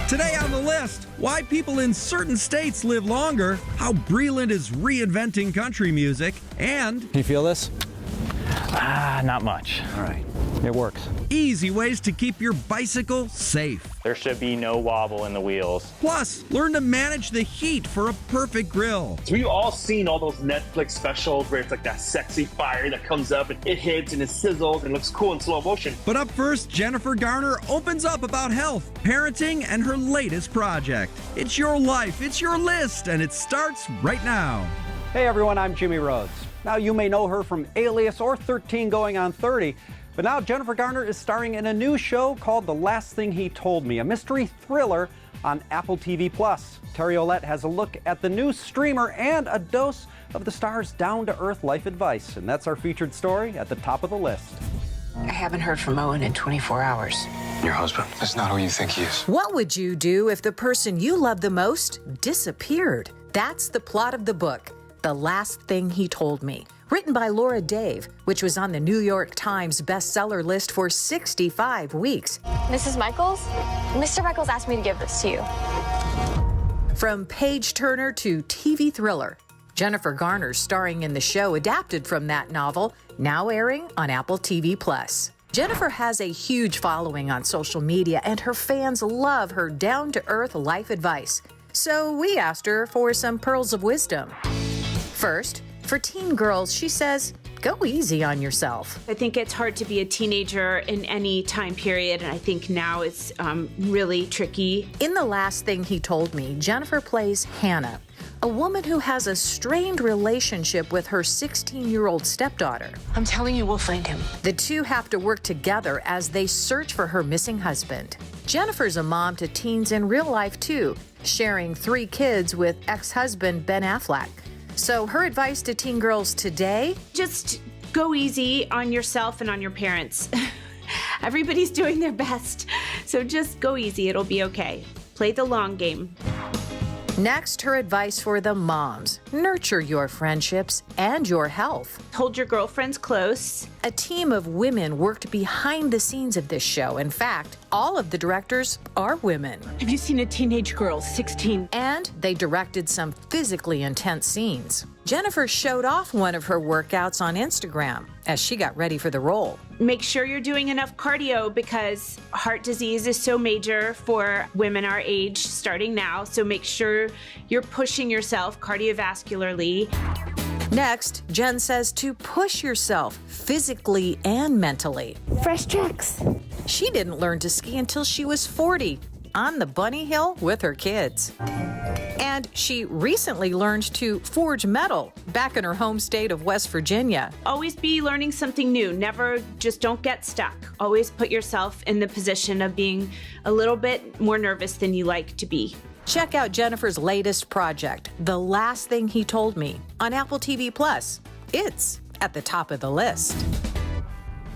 Today on the list, why people in certain states live longer, how Breland is reinventing country music, and Can you feel this? Not much. All right. It works. easy ways to keep your bicycle safe. There should be no wobble in the wheels. Plus, learn to manage the heat for a perfect grill. So we've all seen all those Netflix specials where it's like that sexy fire that comes up and it hits and it sizzles and looks cool in slow motion. But up first, Jennifer Garner opens up about health, parenting, and her latest project. It's your life, it's your list, and it starts right now. Hey everyone, I'm Jimmy Rhodes. Now you may know her from Alias or 13 Going on 30, but now Jennifer Garner is starring in a new show called The Last Thing He Told Me, a mystery thriller on Apple TV+. Terry Olette has a look at the new streamer and a dose of the star's down-to-earth life advice, and that's our featured story at the top of the list. I haven't heard from Owen in 24 hours. Your husband is not who you think he is. What would you do if the person you love the most disappeared? That's the plot of the book, The Last Thing He Told Me, written by Laura Dave, which was on the New York Times bestseller list for 65 weeks. Mrs. Michaels? Mr. Michaels asked me to give this to you. From page-turner to TV thriller, Jennifer Garner starring in the show adapted from that novel, now airing on Apple TV+. Jennifer has a huge following on social media, and her fans love her down-to-earth life advice. So we asked her for some pearls of wisdom. First, for teen girls, she says, go easy on yourself. I think it's hard to be a teenager in any time period, and I think now it's really tricky. In The Last Thing He Told Me, Jennifer plays Hannah, a woman who has a strained relationship with her 16-year-old stepdaughter. I'm telling you, we'll find him. The two have to work together as they search for her missing husband. Jennifer's a mom to teens in real life, too, sharing 3 kids with ex-husband Ben Affleck. So her advice to teen girls today? Just go easy on yourself and on your parents. Everybody's doing their best, so just go easy. It'll be okay. Play the long game. Next, her advice for the moms. Nurture your friendships and your health. Hold your girlfriends close. A team of women worked behind the scenes of this show. In fact, all of the directors are women. Have you seen a teenage girl, 16? And they directed some physically intense scenes. Jennifer showed off one of her workouts on Instagram as she got ready for the role. Make sure you're doing enough cardio because heart disease is so major for women our age starting now. So make sure you're pushing yourself cardiovascularly. Next, Jen says to push yourself physically and mentally. Fresh tracks. She didn't learn to ski until she was 40, on the bunny hill with her kids. And she recently learned to forge metal back in her home state of West Virginia. Always be learning something new. Never, just don't get stuck. Always put yourself in the position of being a little bit more nervous than you like to be. Check out Jennifer's latest project, The Last Thing He Told Me, on Apple TV+. It's at the top of the list.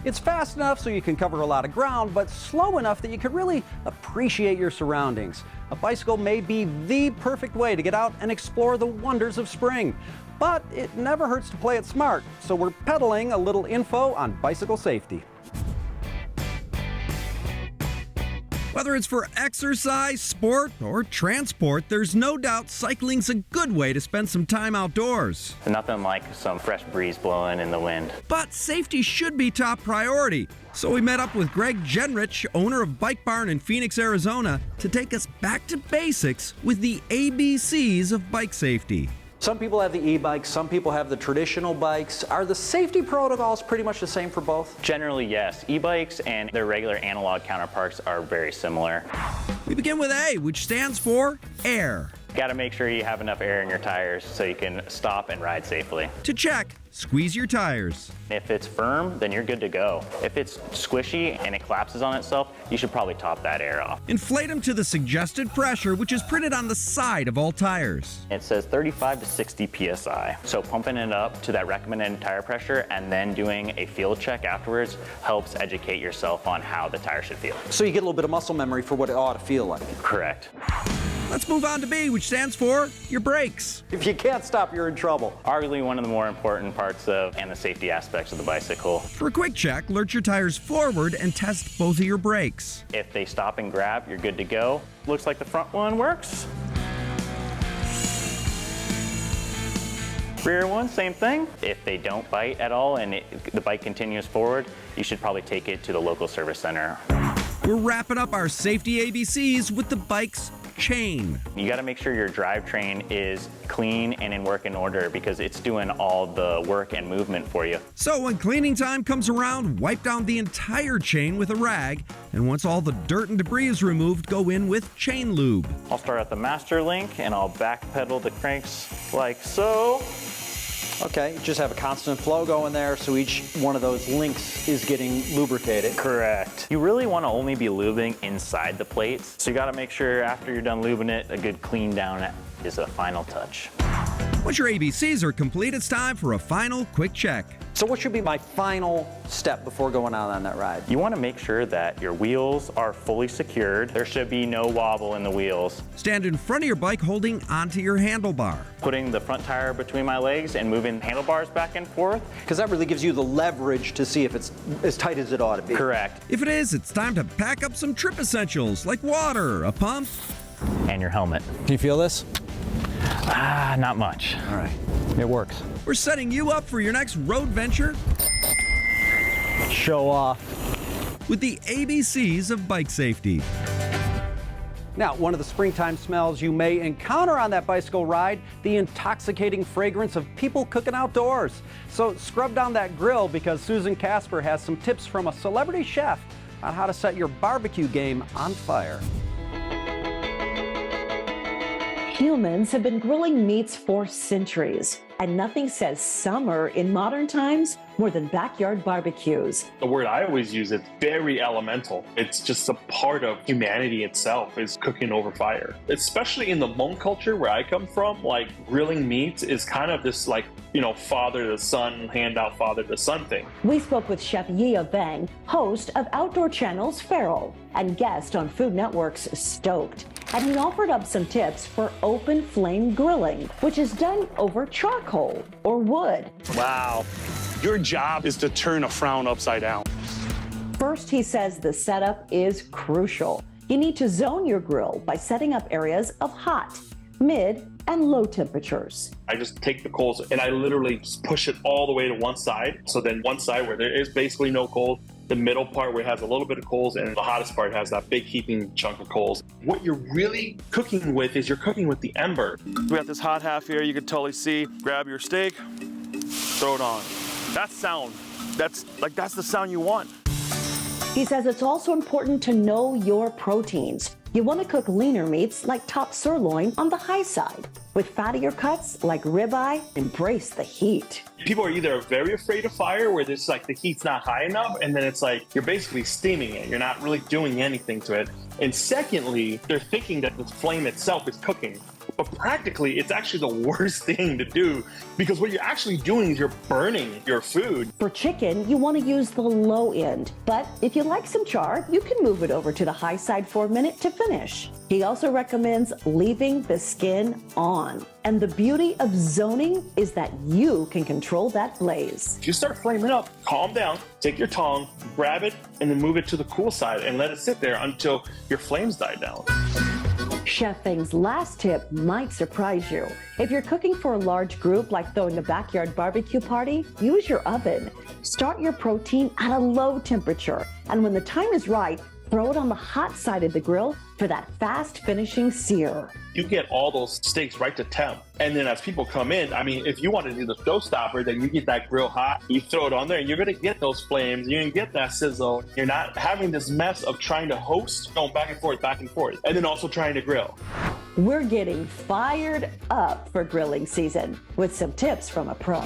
It's fast enough so you can cover a lot of ground, but slow enough that you can really appreciate your surroundings. A bicycle may be the perfect way to get out and explore the wonders of spring. But it never hurts to play it smart, so we're peddling a little info on bicycle safety. Whether it's for exercise, sport, or transport, there's no doubt cycling's a good way to spend some time outdoors. Nothing like some fresh breeze blowing in the wind. But safety should be top priority. So we met up with Greg Genrich, owner of Bike Barn in Phoenix, Arizona, to take us back to basics with the ABCs of bike safety. Some people have the e-bikes, some people have the traditional bikes. Are the safety protocols pretty much the same for both? Generally, yes. E-bikes and their regular analog counterparts are very similar. We begin with A, which stands for air. Got to make sure you have enough air in your tires so you can stop and ride safely. To check, squeeze your tires. If it's firm, then you're good to go. If it's squishy and it collapses on itself, you should probably top that air off. Inflate them to the suggested pressure, which is printed on the side of all tires. It says 35 to 60 PSI. So pumping it up to that recommended tire pressure and then doing a field check afterwards helps educate yourself on how the tire should feel. So you get a little bit of muscle memory for what it ought to feel like. Correct. Let's move on to B, which stands for your brakes. If you can't stop, you're in trouble. Arguably one of the more important parts of and the safety aspects of the bicycle. For a quick check, lurch your tires forward and test both of your brakes. If they stop and grab, you're good to go. Looks like the front one works. Rear one, same thing. If they don't bite at all and the bike continues forward, you should probably take it to the local service center. We're wrapping up our safety ABCs with the bike's chain. You got to make sure your drivetrain is clean and in working order because it's doing all the work and movement for you. So when cleaning time comes around, wipe down the entire chain with a rag, and once all the dirt and debris is removed, go in with chain lube. I'll start at the master link and I'll backpedal the cranks like so. Okay, just have a constant flow going there, so each one of those links is getting lubricated. Correct. You really want to only be lubing inside the plates, so you got to make sure after you're done lubing it, a good clean down is a final touch. Once your ABCs are complete, it's time for a final quick check. So what should be my final step before going out on that ride? You want to make sure that your wheels are fully secured. There should be no wobble in the wheels. Stand in front of your bike holding onto your handlebar. Putting the front tire between my legs and moving handlebars back and forth. Because that really gives you the leverage to see if it's as tight as it ought to be. Correct. If it is, it's time to pack up some trip essentials like water, a pump, and your helmet. Can you feel this? Not much. All right, it works. We're setting you up for your next road venture. Show off. With the ABCs of bike safety. Now, one of the springtime smells you may encounter on that bicycle ride, the intoxicating fragrance of people cooking outdoors. So scrub down that grill because Susan Casper has some tips from a celebrity chef on how to set your barbecue game on fire. Humans have been grilling meats for centuries, and nothing says summer in modern times more than backyard barbecues. The word I always use is very elemental. It's just a part of humanity itself is cooking over fire. Especially in the Hmong culture where I come from, like grilling meats is kind of this like, father to son, handout father to son thing. We spoke with Chef Yia Vang, host of Outdoor Channel's Feral, and guest on Food Network's Stoked. And he offered up some tips for open flame grilling, which is done over charcoal or wood. Wow. Your job is to turn a frown upside down. First, he says the setup is crucial. You need to zone your grill by setting up areas of hot, mid, and low temperatures. I just take the coals and I literally just push it all the way to one side. So then one side where there is basically no coals, the middle part where it has a little bit of coals, and the hottest part has that big heaping chunk of coals. What you're really cooking with is you're cooking with the ember. We got this hot half here, you can totally see. Grab your steak, throw it on. That sound, that's the sound you want. He says it's also important to know your proteins. You want to cook leaner meats like top sirloin on the high side. With fattier cuts like ribeye, embrace the heat. People are either very afraid of fire where it's like the heat's not high enough, and then it's like you're basically steaming it. You're not really doing anything to it. And secondly, they're thinking that the flame itself is cooking. But practically, it's actually the worst thing to do because what you're actually doing is you're burning your food. For chicken, you want to use the low end. But if you like some char, you can move it over to the high side for a minute to finish. He also recommends leaving the skin on. And the beauty of zoning is that you can control that blaze. If you start flaming up, calm down, take your tongue, grab it, and then move it to the cool side and let it sit there until your flames die down. Chef Feng's last tip might surprise you. If you're cooking for a large group, like throwing a backyard barbecue party, use your oven. Start your protein at a low temperature, and when the time is right, throw it on the hot side of the grill for that fast finishing sear. You get all those steaks right to temp. And then as people come in, I mean, if you want to do the showstopper, then you get that grill hot, you throw it on there, and you're going to get those flames, you're going to get that sizzle. You're not having this mess of trying to host, going back and forth, and then also trying to grill. We're getting fired up for grilling season with some tips from a pro.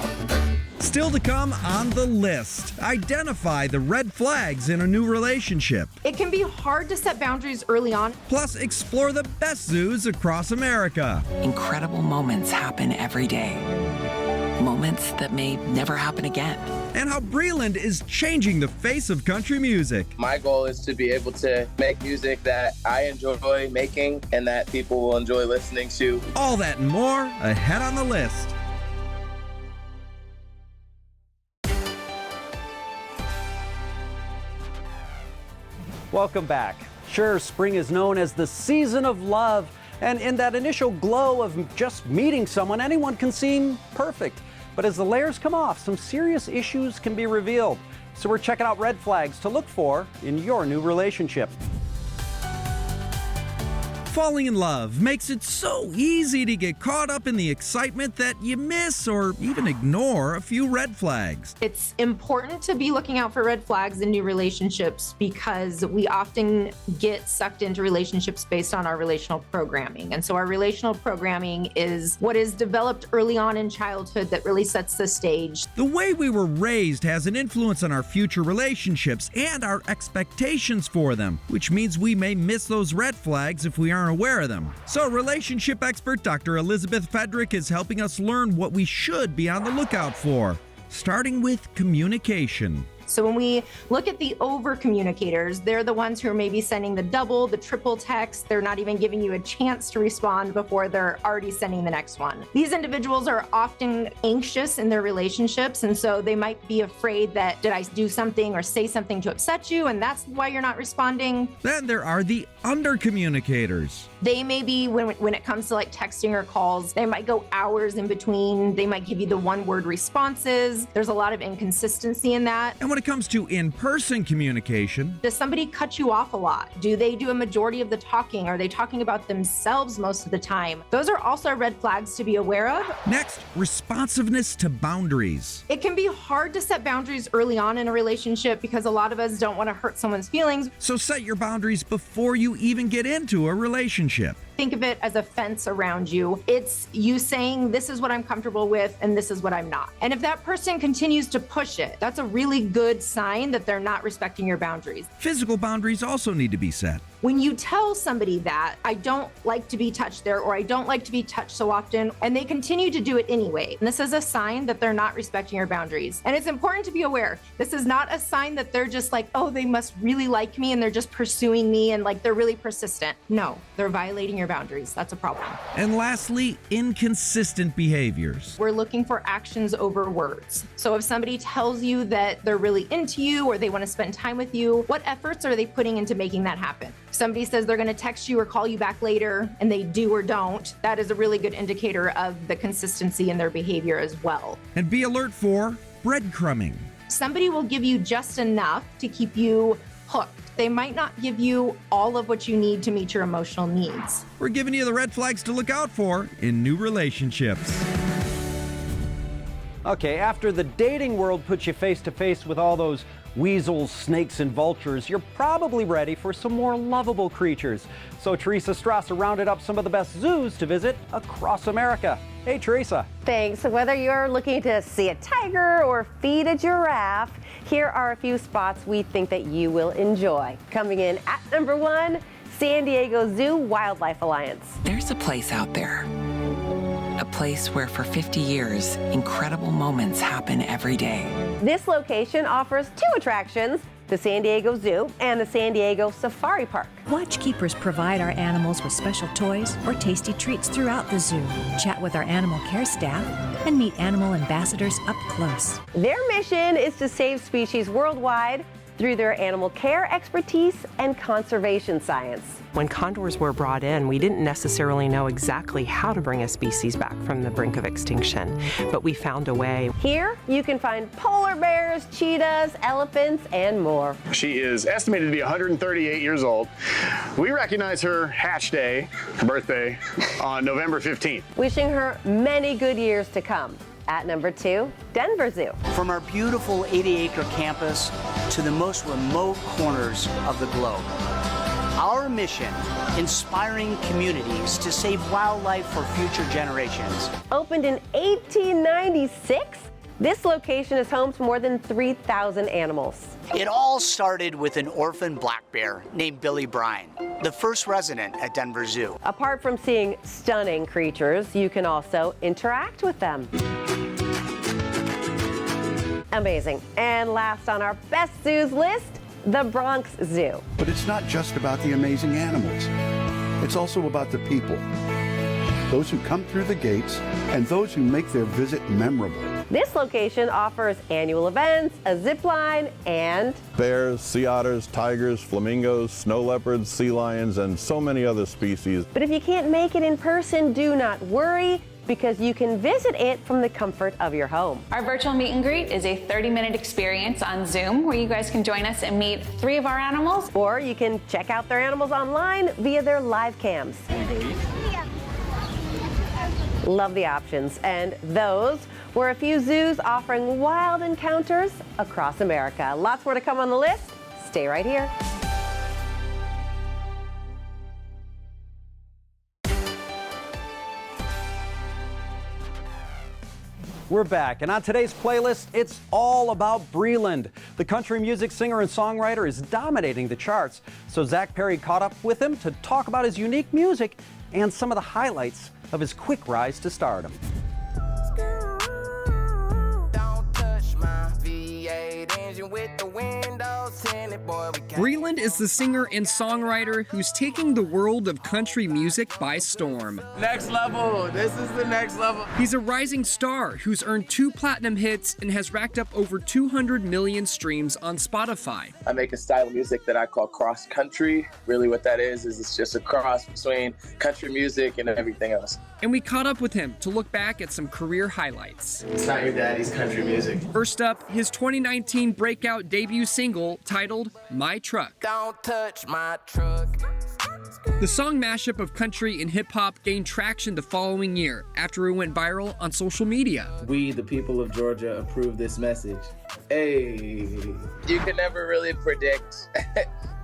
Still to come on the list, identify the red flags in a new relationship. It can be hard to set boundaries early on. Plus, explore the best zoos across America. Incredible moments happen every day. moments that may never happen again. And how Breland is changing the face of country music. My goal is to be able to make music that I enjoy making and that people will enjoy listening to. All that and more ahead on the list. Welcome back. Sure, spring is known as the season of love, and in that initial glow of just meeting someone, anyone can seem perfect. But as the layers come off, some serious issues can be revealed. So we're checking out red flags to look for in your new relationship. Falling in love makes it so easy to get caught up in the excitement that you miss or even ignore a few red flags. It's important to be looking out for red flags in new relationships because we often get sucked into relationships based on our relational programming. And so our relational programming is what is developed early on in childhood that really sets the stage. The way we were raised has an influence on our future relationships and our expectations for them, which means we may miss those red flags if we aren't aware of them. So relationship expert Dr. Elizabeth Fedrick is helping us learn what we should be on the lookout for, starting with communication. So when we look at the over communicators, they're the ones who are maybe sending the double, the triple text. They're not even giving you a chance to respond before they're already sending the next one. These individuals are often anxious in their relationships, and so they might be afraid that, did I do something or say something to upset you, and that's why you're not responding? Then there are the under communicators. They may be, when it comes to like texting or calls, they might go hours in between. They might give you the one-word responses. There's a lot of inconsistency in that. And when it comes to in-person communication, does somebody cut you off a lot? Do they do a majority of the talking? Are they talking about themselves most of the time? Those are also red flags to be aware of. Next, responsiveness to boundaries. It can be hard to set boundaries early on in a relationship because a lot of us don't want to hurt someone's feelings. So set your boundaries before you even get into a relationship. Think of it as a fence around you. It's you saying, this is what I'm comfortable with and this is what I'm not. And if that person continues to push it, that's a really good sign that they're not respecting your boundaries. Physical boundaries also need to be set. When you tell somebody that, I don't like to be touched there, or I don't like to be touched so often, and they continue to do it anyway, and this is a sign that they're not respecting your boundaries. And it's important to be aware, this is not a sign that they're just like, oh, they must really like me and they're just pursuing me and like they're really persistent. No, they're violating your boundaries. That's a problem. And lastly, inconsistent behaviors. We're looking for actions over words. So if somebody tells you that they're really into you or they want to spend time with you, what efforts are they putting into making that happen? If somebody says they're going to text you or call you back later and they do or don't, that is a really good indicator of the consistency in their behavior as well. And be alert for breadcrumbing. Somebody will give you just enough to keep you hooked. They might not give you all of what you need to meet your emotional needs. We're giving you the red flags to look out for in new relationships. Okay, after the dating world puts you face to face with all those weasels, snakes, and vultures, you're probably ready for some more lovable creatures. So Teresa Strasser rounded up some of the best zoos to visit across America. Hey, Teresa. Thanks. So whether you're looking to see a tiger or feed a giraffe, here are a few spots we think that you will enjoy. Coming in at number 1, San Diego Zoo Wildlife Alliance. There's a place out there. A place where for 50 years, incredible moments happen every day. This location offers 2 attractions, the San Diego Zoo and the San Diego Safari Park. Watch keepers provide our animals with special toys or tasty treats throughout the zoo. Chat with our animal care staff and meet animal ambassadors up close. Their mission is to save species worldwide through their animal care expertise and conservation science. When condors were brought in, we didn't necessarily know exactly how to bring a species back from the brink of extinction, but we found a way. Here, you can find polar bears, cheetahs, elephants, and more. She is estimated to be 138 years old. We recognize her hatch day, her birthday, on November 15th. Wishing her many good years to come. At number 2, Denver Zoo. From our beautiful 80-acre campus to the most remote corners of the globe. Our mission, inspiring communities to save wildlife for future generations. Opened in 1896, this location is home to more than 3,000 animals. It all started with an orphan black bear named Billy Bryan, the first resident at Denver Zoo. Apart from seeing stunning creatures, you can also interact with them. Amazing. And last on our best zoos list, the Bronx Zoo. But it's not just about the amazing animals. It's also about the people. Those who come through the gates and those who make their visit memorable. This location offers annual events, a zip line, and bears, sea otters, tigers, flamingos, snow leopards, sea lions, and so many other species. But if you can't make it in person, do not worry, because you can visit it from the comfort of your home. Our virtual meet and greet is a 30-minute experience on Zoom where you guys can join us and meet 3 of our animals. Or you can check out their animals online via their live cams. Love the options, and those were a few zoos offering wild encounters across America. Lots more to come on the list. Stay right here. We're back, and on today's playlist, it's all about Breland. The country music singer and songwriter is dominating the charts, so Zach Perry caught up with him to talk about his unique music and some of the highlights of his quick rise to stardom. Breland is the singer and songwriter who's taking the world of country music by storm. Next level. This is the next level. He's a rising star who's earned 2 platinum hits and has racked up over 200 million streams on Spotify. I make a style of music that I call cross country. Really what that is it's just a cross between country music and everything else. And we caught up with him to look back at some career highlights. It's not your daddy's country music. First up, his 2019 breakout debut single titled My Truck. Don't touch my truck. The song mashup of country and hip-hop gained traction the following year after it went viral on social media. We, the people of Georgia, approve this message. Hey. You can never really predict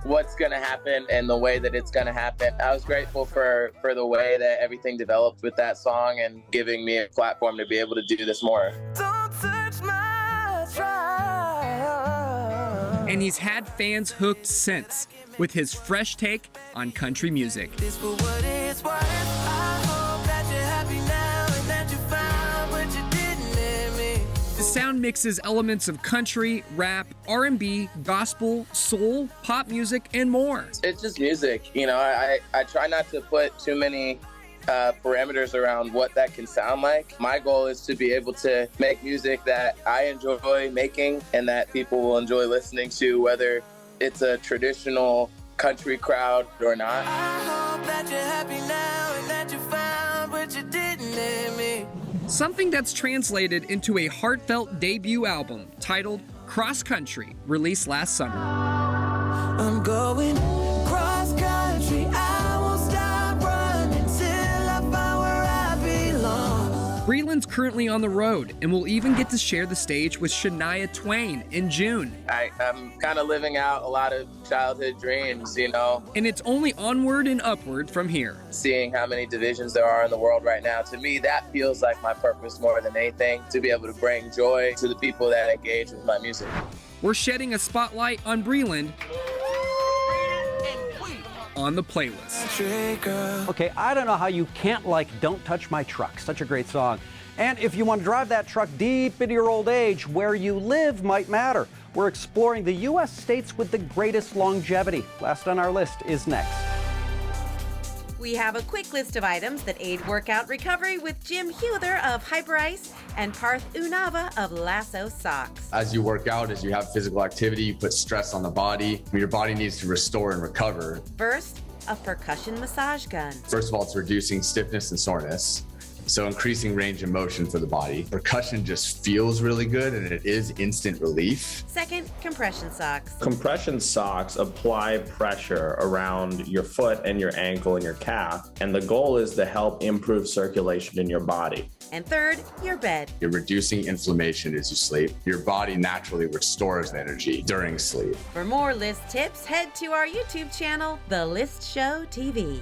what's going to happen and the way that it's going to happen. I was grateful for the way that everything developed with that song and giving me a platform to be able to do this more. Don't touch my truck. And he's had fans hooked since with his fresh take on country music. The sound mixes elements of country, rap, R&B, gospel, soul, pop music, and more. It's just music. You know, I try not to put too many parameters around what that can sound like. My goal is to be able to make music that I enjoy making and that people will enjoy listening to, whether it's a traditional country crowd or not. I hope that you're happy now and that you found what you didn't let me. Something that's translated into a heartfelt debut album titled Cross Country, released last summer. I'm going cross country. I won't stop running till I find where I belong. Breland's currently on the road and will even get to share the stage with Shania Twain in June. I'm kind of living out a lot of childhood dreams, you know. And it's only onward and upward from here. Seeing how many divisions there are in the world right now, to me, that feels like my purpose more than anything, to be able to bring joy to the people that engage with my music. We're shedding a spotlight on Breland on the playlist. Okay, I don't know how you can't like Don't Touch My Truck. Such a great song. And if you want to drive that truck deep into your old age, where you live might matter. We're exploring the U.S. states with the greatest longevity. Last on our list is next. We have a quick list of items that aid workout recovery with Jim Huther of Hyperice and Parth Unava of Lasso Socks. As you work out, as you have physical activity, you put stress on the body. Your body needs to restore and recover. First, a percussion massage gun. First of all, it's reducing stiffness and soreness. So increasing range of motion for the body. Percussion just feels really good and it is instant relief. Second, compression socks. Compression socks apply pressure around your foot and your ankle and your calf. And the goal is to help improve circulation in your body. And third, your bed. You're reducing inflammation as you sleep. Your body naturally restores energy during sleep. For more list tips, head to our YouTube channel, The List Show TV.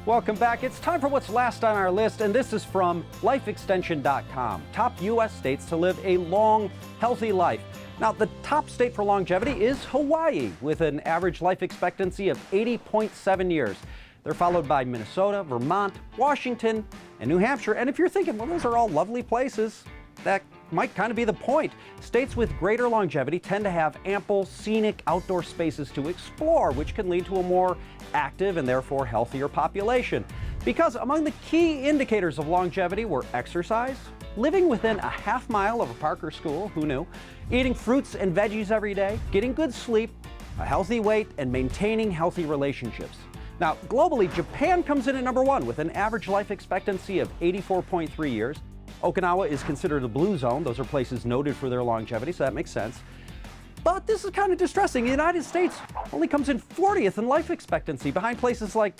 Welcome back. It's time for what's last on our list, and this is from lifeextension.com. Top U.S. states to live a long, healthy life. Now, the top state for longevity is Hawaii, with an average life expectancy of 80.7 years. They're followed by Minnesota, Vermont, Washington, and New Hampshire. And if you're thinking, well, those are all lovely places, that might kind of be the point. States with greater longevity tend to have ample scenic outdoor spaces to explore, which can lead to a more active and therefore healthier population. Because among the key indicators of longevity were exercise, living within a half mile of a park or school, who knew, eating fruits and veggies every day, getting good sleep, a healthy weight, and maintaining healthy relationships. Now, globally, Japan comes in at number 1 with an average life expectancy of 84.3 years. Okinawa is considered a blue zone. Those are places noted for their longevity, so that makes sense. But this is kind of distressing. The United States only comes in 40th in life expectancy, behind places like,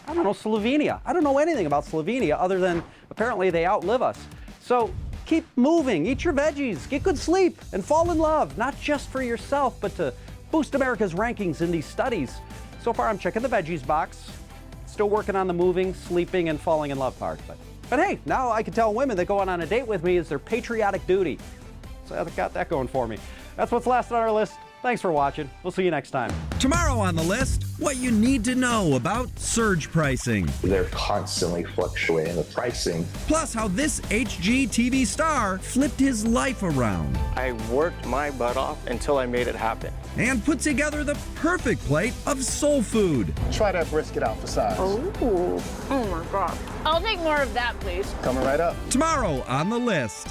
I don't know, Slovenia. I don't know anything about Slovenia other than apparently they outlive us. So keep moving, eat your veggies, get good sleep, and fall in love, not just for yourself, but to boost America's rankings in these studies. So far, I'm checking the veggies box. Still working on the moving, sleeping, and falling in love part. But hey, now I can tell women that go on a date with me is their patriotic duty. So I've got that going for me. That's what's last on our list. Thanks for watching. We'll see you next time. Tomorrow on the list, what you need to know about surge pricing. They're constantly fluctuating the pricing. Plus, how this HGTV star flipped his life around. I worked my butt off until I made it happen. And put together the perfect plate of soul food. Try that brisket out for size. Oh my God. I'll take more of that, please. Coming right up. Tomorrow on the list.